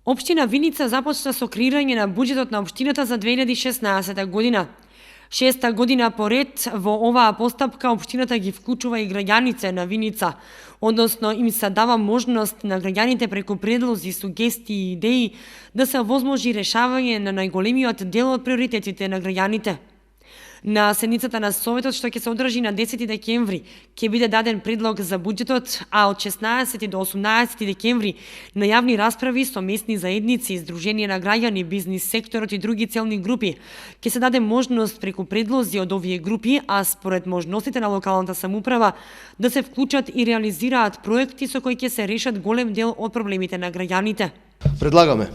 Општина Виница започна со креирање на буџетот на општината за 2016 година. 6-та година поред во оваа постапка општината ги вклучува и граѓаните на Виница, односно им се дава можност на граѓаните преку предлози, сугестии и идеи да се овозможи решавање на најголемиот дел од приоритетите на граѓаните. На седницата на Советот, што ќе се одржи на 10 декември, ќе биде даден предлог за буџетот, а од 16 до 18 декември на јавни расправи со местни заедници, Сдружение на граѓани, бизнис секторот и други целни групи ќе се даде можност преку предлози од овие групи, а според можностите на локалната самоуправа, да се вклучат и реализираат проекти со кои ќе се решат голем дел од проблемите на граѓаните. Предлагаме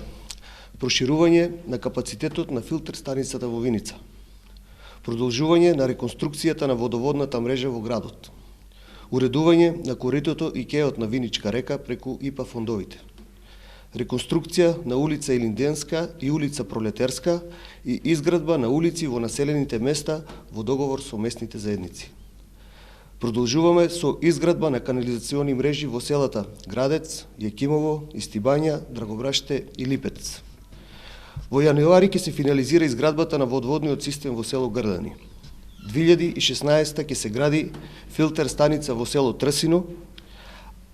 проширување на капацитетот на филтер станицата во Виница, продолжување на реконструкцијата на водоводната мрежа во градот, уредување на коритото и кеот на Виничка река преку ИПА фондовите, реконструкција на улица Илинденска и улица Пролетерска и изградба на улици во населените места во договор со местните заедници. Продолжуваме со изградба на канализациони мрежи во селата Градец, Јекимово, Истибања, Драгобраште и Липец. Во јануари ќе се финализира изградбата на водоводниот систем во село Грдани. 2016 ќе се гради филтер станица во село Трсино,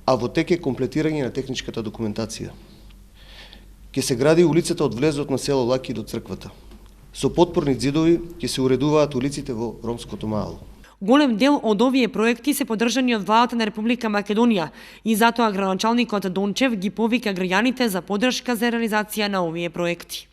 а во тек е комплетирање на техничката документација. Ќе се гради улицата од влезот на село Лаки до црквата. Со потпорни ѕидови ќе се уредуваат улиците во ромското мало. Голем дел од овие проекти се поддржани од владата на Република Македонија и затоа градоначалникот Дончев ги повика граѓаните за поддршка за реализација на овие проекти.